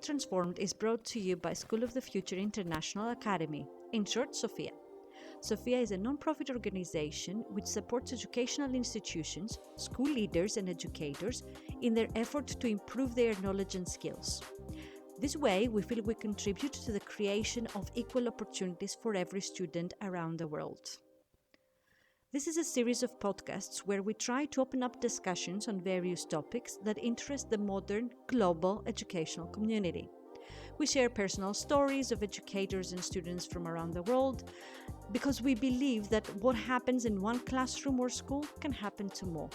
Transformed is brought to you by School of the Future International Academy, in short, SOFIA. SOFIA is a non-profit organization which supports educational institutions, school leaders and educators in their effort to improve their knowledge and skills. This way, we feel we contribute to the creation of equal opportunities for every student around the world. This is a series of podcasts where we try to open up discussions on various topics that interest the modern, global educational community. We share personal stories of educators and students from around the world because we believe that what happens in one classroom or school can happen to more.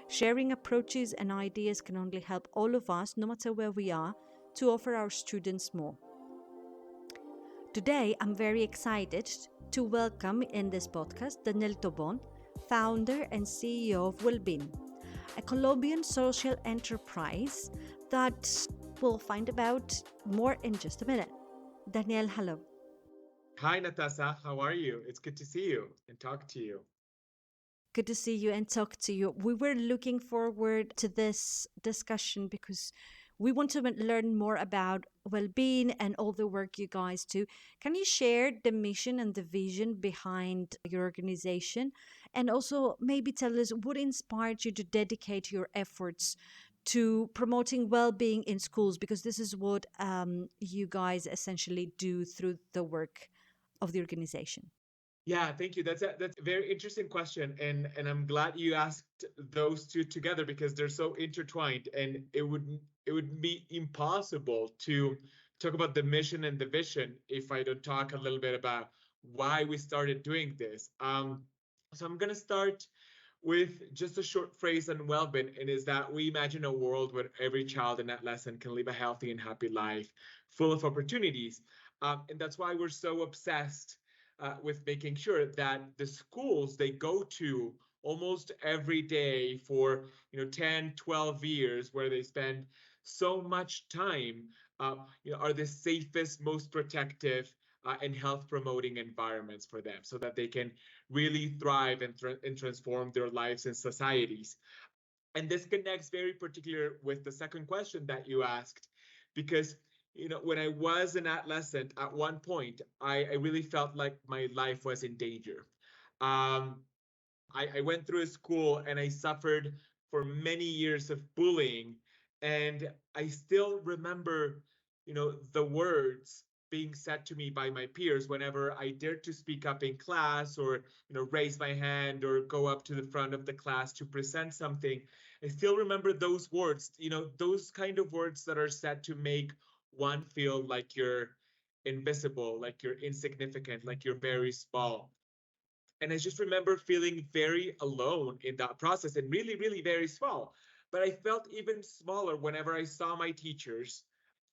Sharing approaches and ideas can only help all of us, no matter where we are, to offer our students more. Today, I'm very excited to welcome in this podcast Daniel Tobon, founder and CEO of Welbin, a Colombian social enterprise that we'll find about more in just a minute. Daniel, hello. Hi, Natassa. How are you? It's good to see you and talk to you. Good to see you and talk to you. We were looking forward to this discussion because we want to learn more about well-being and all the work you guys do. Can you share the mission and the vision behind your organization? And also maybe tell us what inspired you to dedicate your efforts to promoting well-being in schools, because this is what you guys essentially do through the work of the organization. Yeah, thank you. That's a very interesting question, and I'm glad you asked those two together because they're so intertwined, and it would be impossible to talk about the mission and the vision if I don't talk a little bit about why we started doing this. So I'm gonna start with just a short phrase on Welbin, and is that we imagine a world where every child and adolescent can live a healthy and happy life, full of opportunities, and that's why we're so obsessed with making sure that the schools they go to almost every day for 10 12 years, where they spend so much time, are the safest, most protective, and health promoting environments for them, so that they can really thrive and transform their lives and societies. And this connects very particular with the second question that you asked, because when I was an adolescent, at one point, I really felt like my life was in danger. Um, I went through a school and I suffered for many years of bullying. And I still remember, the words being said to me by my peers whenever I dared to speak up in class, or, raise my hand or go up to the front of the class to present something. I still remember those words, those kind of words that are said to make one feel like you're invisible, like you're insignificant, like you're very small. And I just remember feeling very alone in that process, and really, really very small. But I felt even smaller whenever I saw my teachers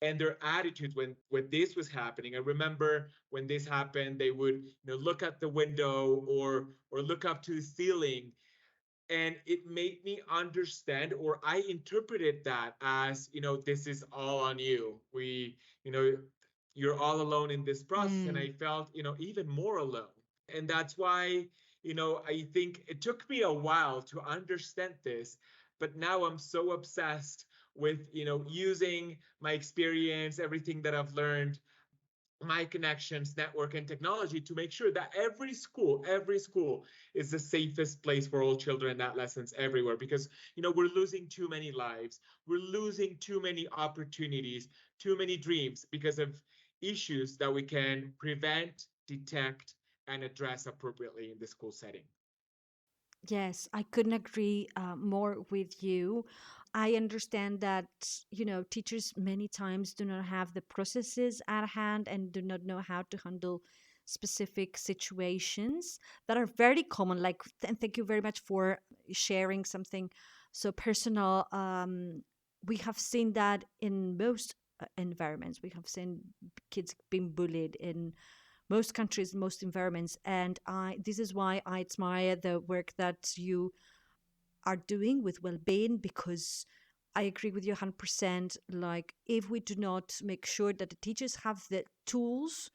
and their attitude when this was happening. I remember when this happened, they would look at the window, or look up to the ceiling, and it made me understand, or I interpreted that as, this is all on you. You know, you're all alone in this process, and I felt, even more alone. And that's why, I think it took me a while to understand this, but now I'm so obsessed with, using my experience, everything that I've learned, my connections, network, and technology, to make sure that every school is the safest place for all children and adolescents everywhere. Because, we're losing too many lives, we're losing too many opportunities, too many dreams, because of issues that we can prevent, detect, and address appropriately in the school setting. Yes, I couldn't agree more with you. I understand that, teachers many times do not have the processes at hand and do not know how to handle specific situations that are very common. Like, and thank you very much for sharing something so personal. We have seen that in most environments. We have seen kids being bullied in most countries, most environments, and this is why I admire the work that you are doing with well-being, because I agree with you 100%. Like, if we do not make sure that the teachers have the tools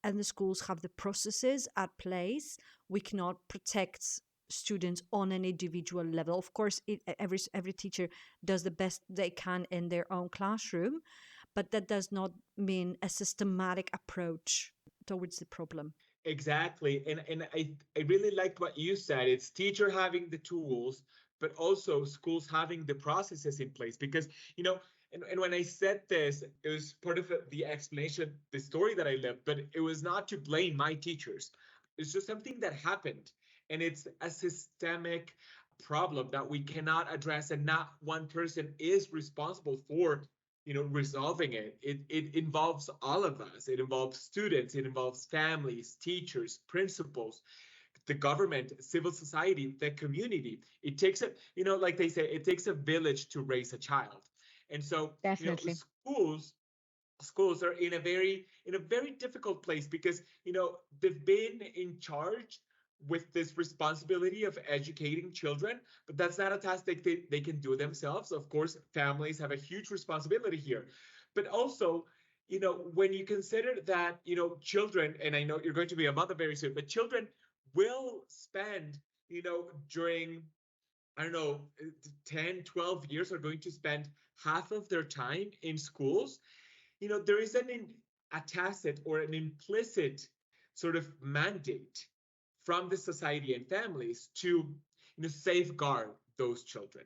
and the schools have the processes at place, we cannot protect students on an individual level. Of course, every teacher does the best they can in their own classroom, but that does not mean a systematic approach towards the problem. Exactly. And I really liked what you said. It's teacher having the tools, but also schools having the processes in place. Because, and when I said this, it was part of the explanation, the story that I lived, but it was not to blame my teachers. It's just something that happened. And it's a systemic problem that we cannot address, and not one person is responsible for resolving it. It involves all of us. It involves students, it involves families, teachers, principals, the government, civil society, the community. It takes like they say, it takes a village to raise a child. And so Definitely. schools are in a very difficult place, because they've been in charge with this responsibility of educating children, but that's not a task they can do themselves. Of course, families have a huge responsibility here, but also when you consider that children, and I know you're going to be a mother very soon, but children will spend during, I don't know, 10, 12 years, are going to spend half of their time in schools. There is a tacit or an implicit sort of mandate from the society and families to safeguard those children.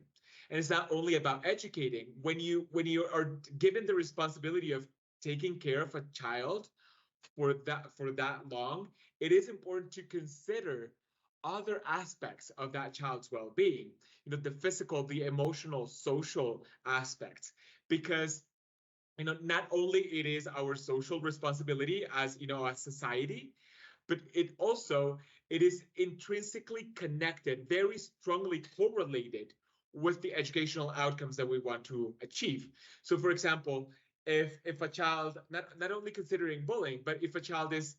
And it's not only about educating. When you are given the responsibility of taking care of a child for that long, it is important to consider other aspects of that child's well-being, the physical, the emotional, social aspects, because not only it is our social responsibility as a society, but it is intrinsically connected, very strongly correlated with the educational outcomes that we want to achieve. So for example, if a child, not only considering bullying, but if a child is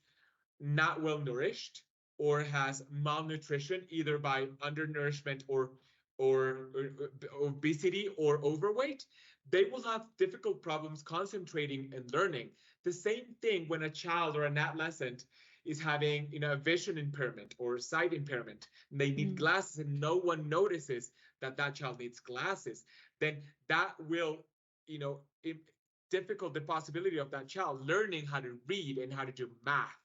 not well nourished or has malnutrition, either by undernourishment or obesity or overweight, they will have difficult problems concentrating and learning. The same thing when a child or an adolescent is having a vision impairment or sight impairment, and they need Mm. glasses, and no one notices that child needs glasses, then that will you know difficult the possibility of that child learning how to read and how to do math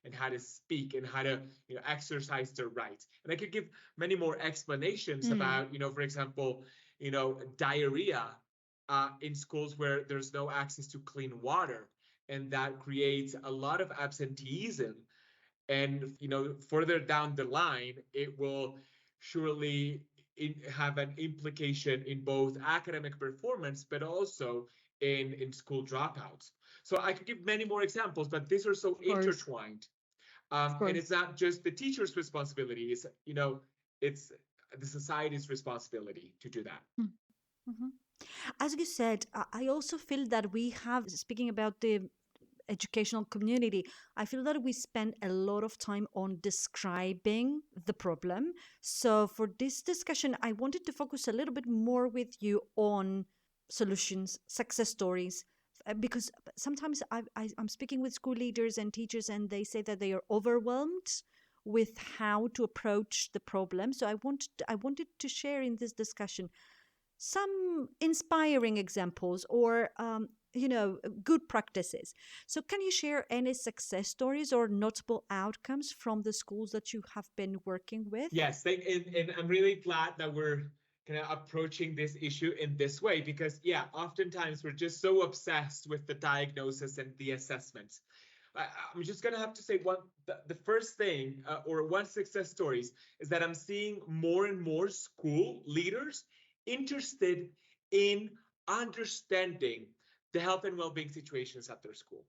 and how to speak and how to exercise their rights. And I could give many more explanations Mm. about for example diarrhea in schools where there's no access to clean water, and that creates a lot of absenteeism. And further down the line, it will surely have an implication in both academic performance, but also in school dropouts. So I could give many more examples, but these are so Of course. intertwined. Of And it's course. not just the teacher's responsibility, it's the society's responsibility to do that. Mm. Mhm. As you said, I also feel that we have, speaking about the educational community, I feel that we spend a lot of time on describing the problem. So, for this discussion, I wanted to focus a little bit more with you on solutions, success stories. Because sometimes I'm speaking with school leaders and teachers, and they say that they are overwhelmed with how to approach the problem. So I wanted to share in this discussion some inspiring examples or good practices. So can you share any success stories or notable outcomes from the schools that you have been working with? Yes, and I'm really glad that we're kind of approaching this issue in this way, because, yeah, oftentimes we're just so obsessed with the diagnosis and the assessments. I'm just gonna have to say the first thing, or one success stories, is that I'm seeing more and more school leaders interested in understanding the health and well-being situations at their school.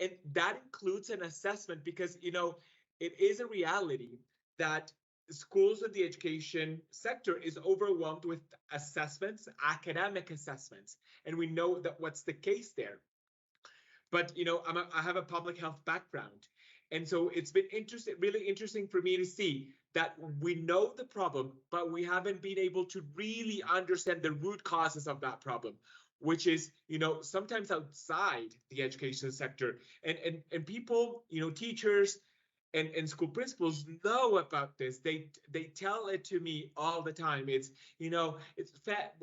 And that includes an assessment, because it is a reality that schools and the education sector is overwhelmed with assessments, academic assessments, and we know that what's the case there. But I have a public health background, and so it's been really interesting for me to see that we know the problem, but we haven't been able to really understand the root causes of that problem, which is sometimes outside the education sector. And people, teachers, and school principals know about this. They tell it to me all the time. It's,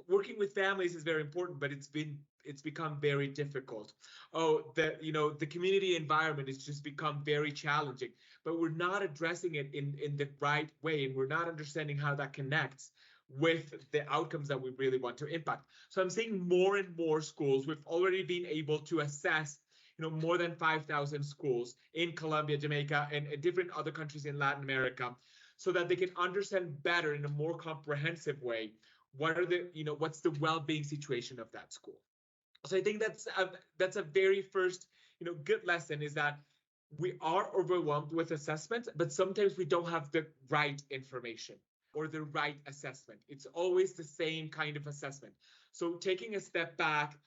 working with families is very important, but it's become very difficult. Oh, the community environment has just become very challenging, but we're not addressing it in the right way, and we're not understanding how that connects with the outcomes that we really want to impact. So I'm seeing more and more schools. We've already been able to assess, more than 5,000 schools in Colombia, Jamaica, and different other countries in Latin America, so that they can understand better in a more comprehensive way what's the well-being situation of that school. So I think that's a very first, good lesson, is that we are overwhelmed with assessments, but sometimes we don't have the right information or the right assessment. It's always the same kind of assessment. So taking a step back,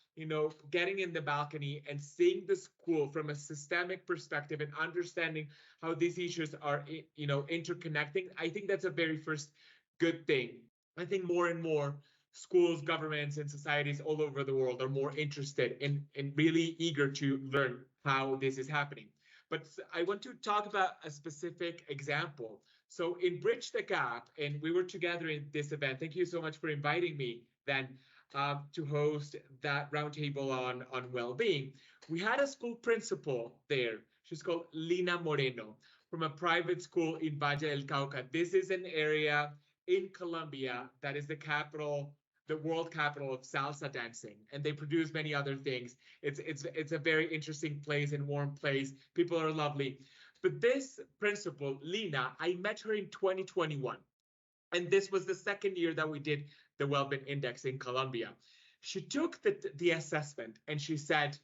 getting in the balcony and seeing the school from a systemic perspective and understanding how these issues are, interconnecting, I think that's a very first good thing. I think more and more schools, governments, and societies all over the world are more interested and really eager to learn how this is happening. But I want to talk about a specific example. So in Bridge the Gap, and we were together in this event. Thank you so much for inviting me then, to host that roundtable on well-being. We had a school principal there. She's called Lina Moreno, from a private school in Valle del Cauca. This is an area in Colombia that is the world capital of salsa dancing, and they produce many other things. It's a very interesting place and warm place. People are lovely. But this principal, Lina, I met her in 2021. And this was the second year that we did the Welbin Index in Colombia. She took the assessment and she said,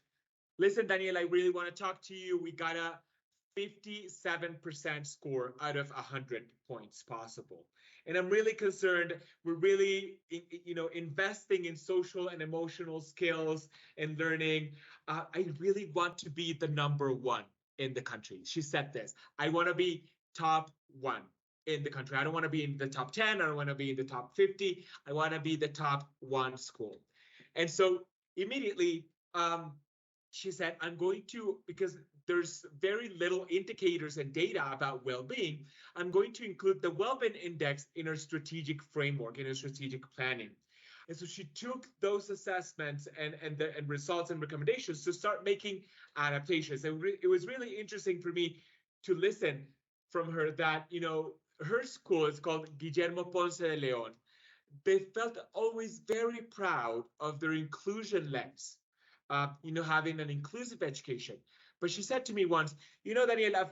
listen, Daniel, I really want to talk to you. We got a 57% score out of 100 points possible. And I'm really concerned. We're really, investing in social and emotional skills and learning. I really want to be the number one in the country. She said this. I want to be top one in the country. I don't want to be in the top 10. I don't want to be in the top 50. I want to be the top one school. And so immediately, she said, I'm going to, because there's very little indicators and data about well-being, I'm going to include the Welbin Index in her strategic framework, in her strategic planning. And so she took those assessments and results and recommendations to start making adaptations. And it was really interesting for me to listen from her that, her school is called Guillermo Ponce de Leon. They felt always very proud of their inclusion lens, having an inclusive education. But she said to me once, Daniela,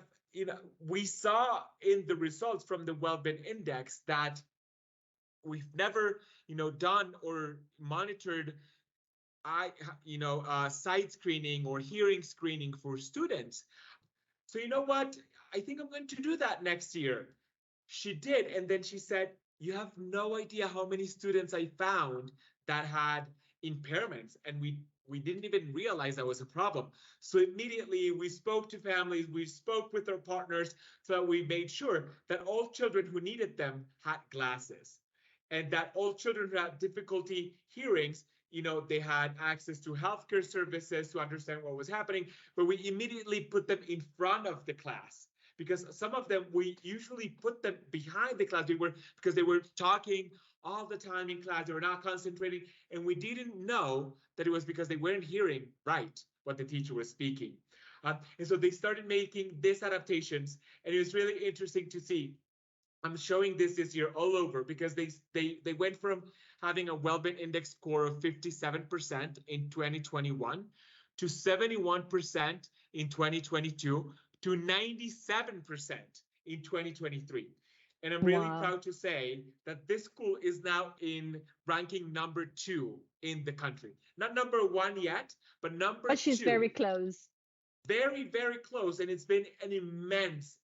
we saw in the results from the Welbin Index that we've never, done or monitored, sight screening or hearing screening for students. So you know what? I think I'm going to do that next year. She did. And then she said, you have no idea how many students I found that had impairments. And we didn't even realize that was a problem. So immediately we spoke to families, we spoke with our partners, so that we made sure that all children who needed them had glasses, and that all children who had difficulty hearings, they had access to healthcare services to understand what was happening. But we immediately put them in front of the class, because some of them, we usually put them behind the class. Because they were talking all the time in class, they were not concentrating, and we didn't know that it was because they weren't hearing right what the teacher was speaking. And so they started making these adaptations, and it was really interesting to see. I'm showing this year all over, because they went from having a Welbin Index score of 57% in 2021 to 71% in 2022 to 97% in 2023. And I'm really Wow. proud to say that this school is now in ranking number 2 in the country. Not number 1 yet, but number But she's 2. very close. Very, very close. And it's been an immense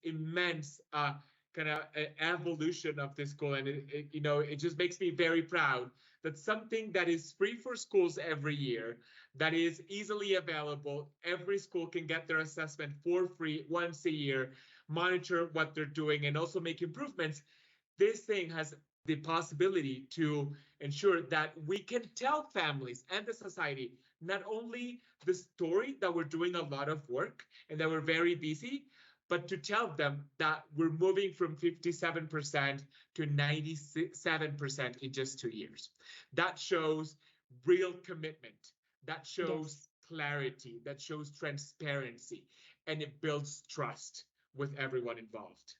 kind of evolution of this school. And it just makes me very proud that something that is free for schools every year, that is easily available, every school can get their assessment for free once a year, monitor what they're doing, and also make improvements. This thing has the possibility to ensure that we can tell families and the society not only the story that we're doing a lot of work and that we're very busy, but to tell them that we're moving from 57% to 97% in just 2 years. That shows real commitment, that shows Yes. clarity, that shows transparency, and it builds trust with everyone involved.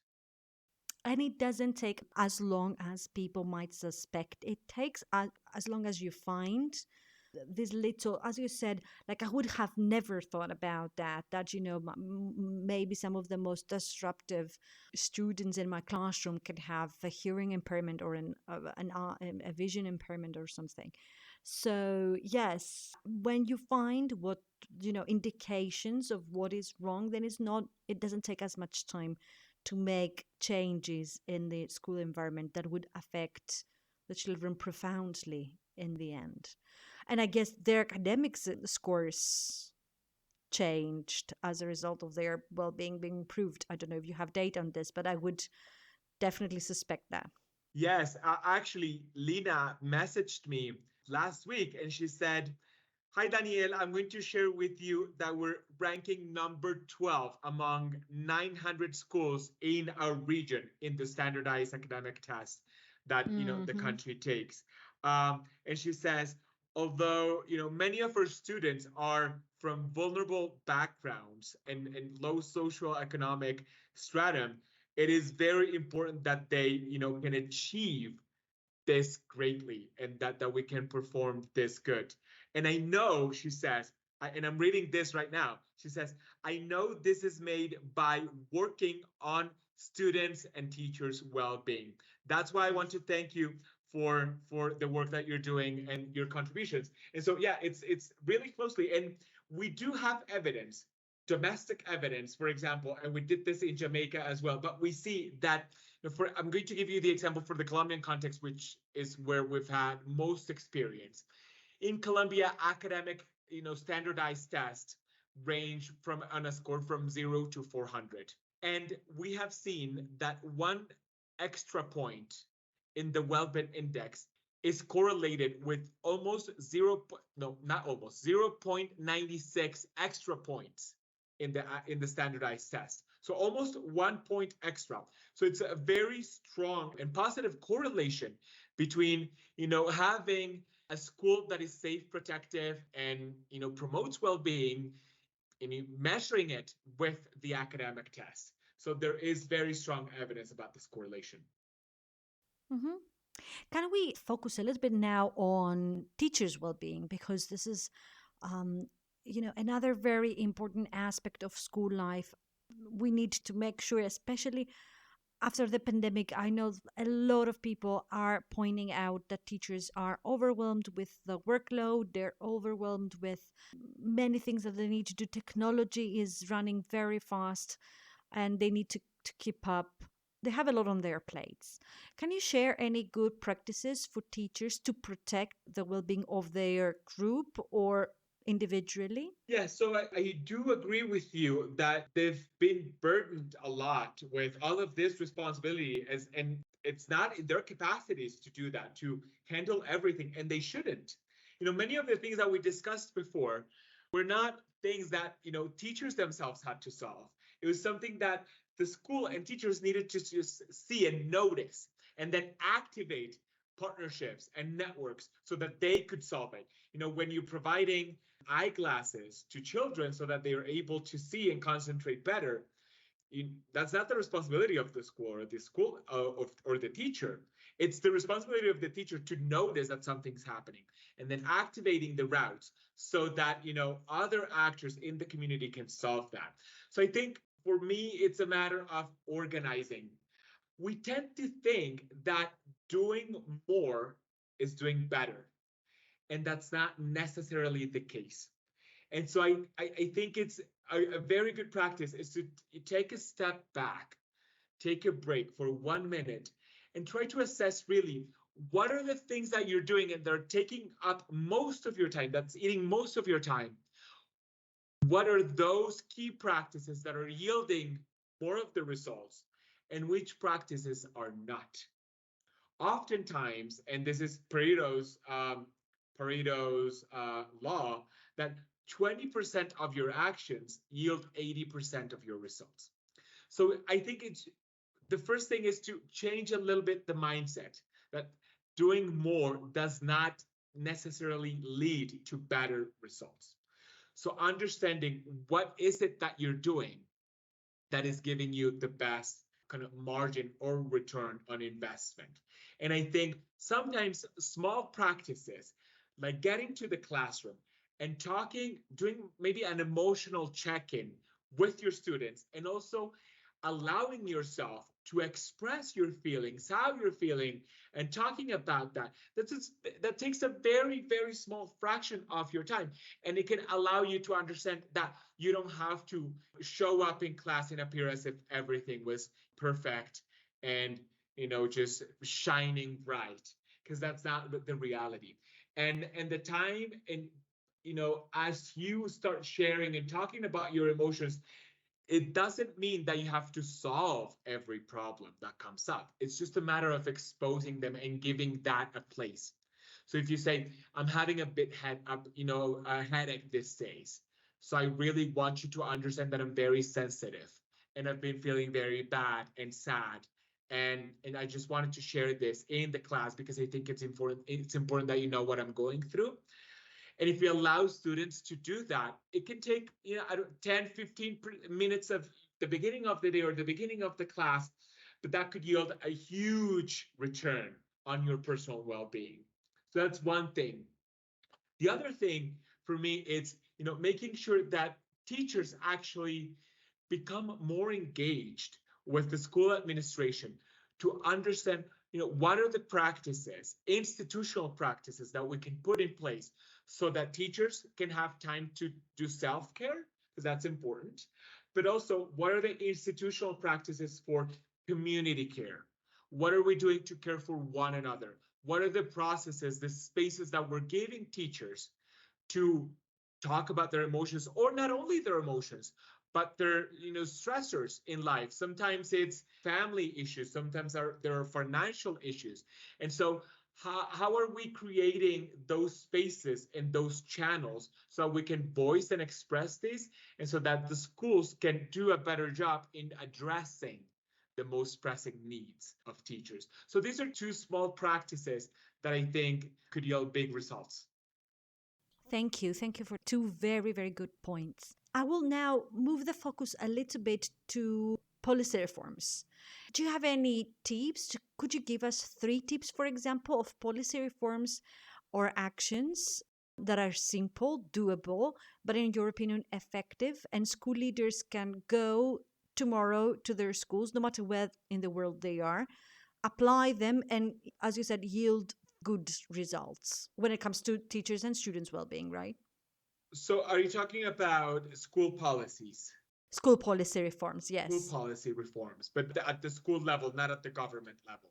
And it doesn't take as long as people might suspect. It takes as long as you find this little, as you said, like I would have never thought about that maybe some of the most disruptive students in my classroom could have a hearing impairment or a vision impairment or something. So yes, when you find what indications of what is wrong, then it doesn't take as much time to make changes in the school environment that would affect the children profoundly in the end. And I guess their academics scores changed as a result of their well-being being improved. I don't know if you have data on this, but I would definitely suspect that. Yes, actually, Lina messaged me last week and she said, "Hi, Daniel. I'm going to share with you that we're ranking number 12 among 900 schools in our region in the standardized academic test that the Mm-hmm. country takes." And she says, although many of our students are from vulnerable backgrounds and low social economic stratum, it is very important that they can achieve this greatly and that we can perform this good. And I know, she says, and I'm reading this right now, she says, "I know this is made by working on students and teachers' well-being. That's why I want to thank you for the work that you're doing and your contributions." And so yeah, it's really closely, and we do have evidence, domestic evidence, for example, and we did this in Jamaica as well, but we see that I'm going to give you the example for the Colombian context, which is where we've had most experience. In Colombia, academic, standardized tests range from on a score from 0 to 400. And we have seen that one extra point in the Welbin index is correlated with almost zero, no, not almost, 0.96 extra points in the standardized test. So almost 1 point extra. So it's a very strong and positive correlation between, having a school that is safe, protective, and promotes well-being, and measuring it with the academic test. So there is very strong evidence about this correlation. Mm-hmm. Can we focus a little bit now on teachers' well-being, because this is um, another very important aspect of school life. We need to make sure, especially after the pandemic, I know a lot of people are pointing out that teachers are overwhelmed with the workload, they're overwhelmed with many things that they need to do. Technology is running very fast and they need to keep up. They have a lot on their plates. Can you share any good practices for teachers to protect the well being of their group or individually? Yeah, so I do agree with you that they've been burdened a lot with all of this responsibility, and it's not in their capacities to do that, to handle everything, and they shouldn't. Many of the things that we discussed before were not things that, teachers themselves had to solve. It was something that the school and teachers needed to just see and notice and then activate partnerships and networks so that they could solve it. When you're providing eyeglasses to children so that they are able to see and concentrate better, that's not the responsibility of the school or the school or the teacher. It's the responsibility of the teacher to notice that something's happening and then activating the routes so that other actors in the community can solve that. So I think for me it's a matter of organizing. We tend to think that doing more is doing better, and that's not necessarily the case. And so I think it's a very good practice is to take a step back, take a break for 1 minute, and try to assess really what are the things that you're doing and they're taking up most of your time, that's eating most of your time. What are those key practices that are yielding more of the results, and which practices are not? Oftentimes, and this is Pareto's law, that 20% of your actions yield 80% of your results. So I think it's the first thing is to change a little bit the mindset that doing more does not necessarily lead to better results. So understanding what is it that you're doing that is giving you the best kind of margin or return on investment. And I think sometimes small practices like getting to the classroom and talking, doing maybe an emotional check in with your students, and also allowing yourself to express your feelings, how you're feeling, and talking about that. That takes a very, very small fraction of your time. And it can allow you to understand that you don't have to show up in class and appear as if everything was perfect and, just shining bright, because that's not the reality. And the time, and as you start sharing and talking about your emotions, it doesn't mean that you have to solve every problem that comes up. It's just a matter of exposing them and giving that a place. So if you say, I'm having a bit a headache these days. So I really want you to understand that I'm very sensitive and I've been feeling very bad and sad. And I just wanted to share this in the class because I think it's important. It's important that you know what I'm going through. And if you allow students to do that, it can take, 10, 15 minutes of the beginning of the day or the beginning of the class, but that could yield a huge return on your personal well-being. So that's one thing. The other thing for me is, making sure that teachers actually become more engaged with the school administration to understand, what are the practices, institutional practices that we can put in place so that teachers can have time to do self-care, because that's important. But also, what are the institutional practices for community care? What are we doing to care for one another? What are the processes, the spaces that we're giving teachers to talk about their emotions, or not only their emotions, but their stressors in life? Sometimes it's family issues, sometimes there are financial issues. And so how are we creating those spaces and those channels so we can voice and express this, and so that the schools can do a better job in addressing the most pressing needs of teachers? So these are two small practices that I think could yield big results. Thank you. Thank you for two very, very good points. I will now move the focus a little bit to policy reforms. Do you have any tips? Could you give us three tips, for example, of policy reforms or actions that are simple, doable, but in your opinion, effective, and school leaders can go tomorrow to their schools, no matter where in the world they are, apply them, and, as you said, yield good results when it comes to teachers and students' well-being, right? So are you talking about school policies? School policy reforms, School yes. policy reforms, but at the school level, not at the government level.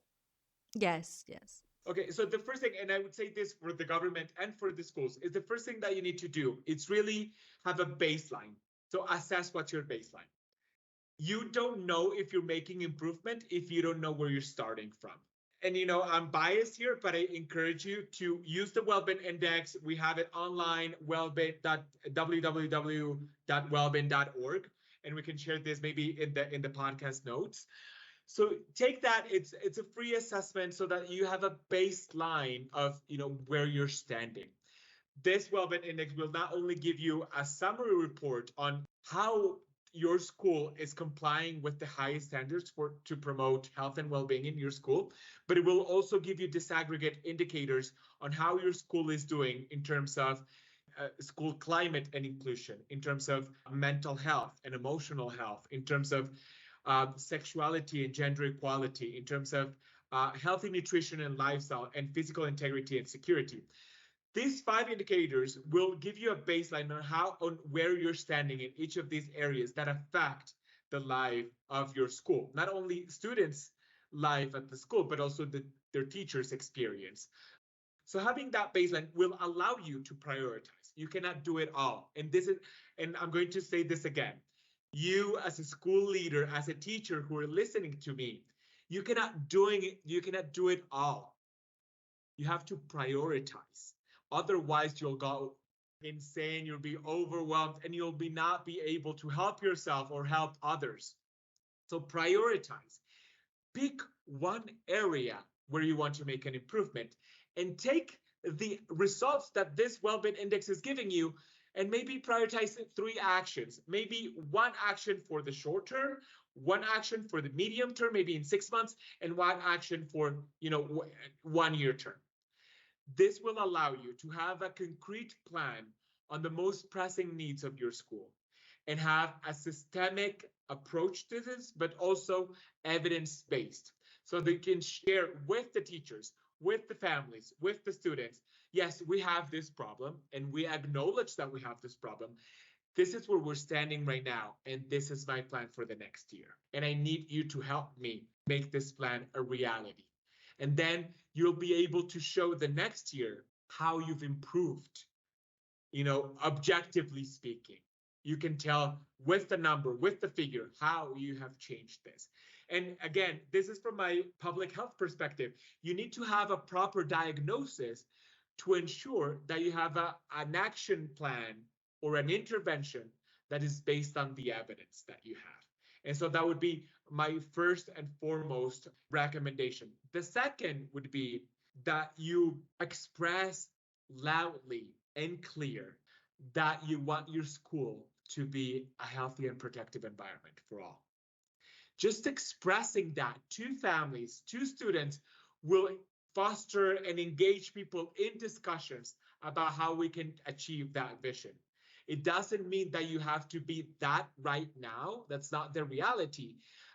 Yes, yes. Okay, so the first thing, and I would say this for the government and for the schools, is the first thing that you need to do. It's really have a baseline. So assess what's your baseline. You don't know if you're making improvement if you don't know where you're starting from. And I'm biased here, but I encourage you to use the Welbin Index. We have it online, www.welbin.org, and we can share this maybe in the podcast notes. So take that. It's a free assessment so that you have a baseline of where you're standing. This Wellbeing Index will not only give you a summary report on how your school is complying with the highest standards to promote health and well-being in your school, but it will also give you disaggregate indicators on how your school is doing in terms of school climate and inclusion, in terms of mental health and emotional health, in terms of sexuality and gender equality, in terms of healthy nutrition and lifestyle, and physical integrity and security. These 5 indicators will give you a baseline on where you're standing in each of these areas that affect the life of your school. Not only students' life at the school, but also their teachers' experience. So having that baseline will allow you to prioritize. You cannot do it all. And I'm going to say this again. You as a school leader, as a teacher who are listening to me, you cannot do it all. You have to prioritize. Otherwise, you'll go insane, you'll be overwhelmed, and you'll not be able to help yourself or help others. So prioritize. Pick one area where you want to make an improvement and take the results that this Welbin index is giving you and maybe prioritize three actions. Maybe one action for the short term, one action for the medium term, maybe in 6 months, and one action for 1 year term. This will allow you to have a concrete plan on the most pressing needs of your school and have a systemic approach to this, but also evidence based. So they can share with the teachers, with the families, with the students. Yes, we have this problem, and we acknowledge that we have this problem. This is where we're standing right now, and this is my plan for the next year. And I need you to help me make this plan a reality. And then you'll be able to show the next year how you've improved, objectively speaking. You can tell with the number, with the figure, how you have changed this. And again, this is from my public health perspective. You need to have a proper diagnosis to ensure that you have an action plan or an intervention that is based on the evidence that you have. And so that would be my first and foremost recommendation. The second would be that you express loudly and clear that you want your school to be a healthy and protective environment for all. Just expressing that to families, to students, will foster and engage people in discussions about how we can achieve that vision. It doesn't mean that you have to be that right now. That's not the reality.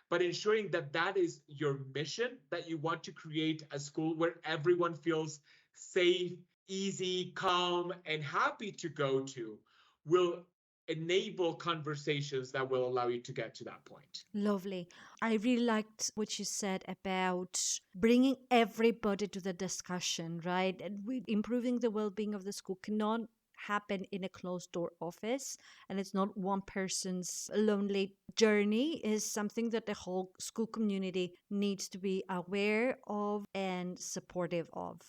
But ensuring that that is your mission, that you want to create a school where everyone feels safe, easy, calm, and happy to go to, will enable conversations that will allow you to get to that point. Lovely. I really liked what you said about bringing everybody to the discussion, right? And improving the well being of the school cannot happen in a closed door office, and it's not one person's lonely journey. Is something that the whole school community needs to be aware of and supportive of.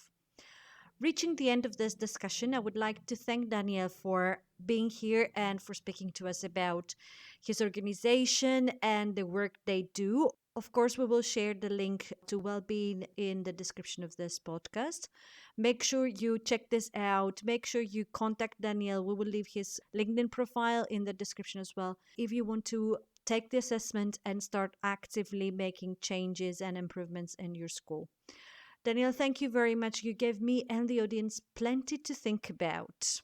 Reaching the end of this discussion, I would like to thank Daniel for being here and for speaking to us about his organization and the work they do. Of course, we will share the link to Wellbeing in the description of this podcast. Make sure you check this out. Make sure you contact Daniel. We will leave his LinkedIn profile in the description as well. If you want to take the assessment and start actively making changes and improvements in your school. Daniel, thank you very much. You gave me and the audience plenty to think about.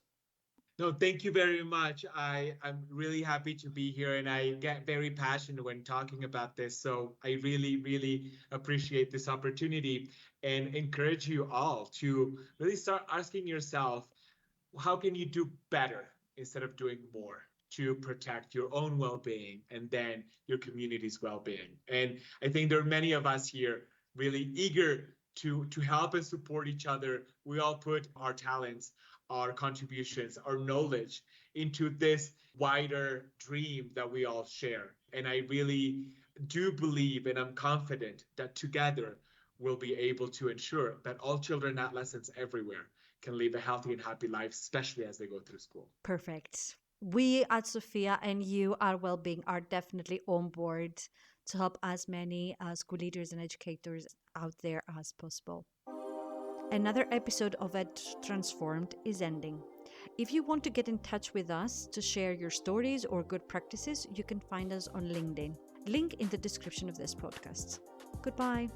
No, thank you very much. I'm really happy to be here, and I get very passionate when talking about this. So I really, really appreciate this opportunity and encourage you all to really start asking yourself, how can you do better instead of doing more to protect your own well-being and then your community's well-being? And I think there are many of us here really eager to help and support each other. We all put our talents, our contributions, our knowledge into this wider dream that we all share. And I really do believe, and I'm confident that together we'll be able to ensure that all children and adolescents everywhere can live a healthy and happy life, especially as they go through school. Perfect. We at Sophia and you, our Wellbeing, are definitely on board to help as many school leaders and educators out there as possible. Another episode of Ed Transformed is ending. If you want to get in touch with us to share your stories or good practices, you can find us on LinkedIn. Link in the description of this podcast. Goodbye.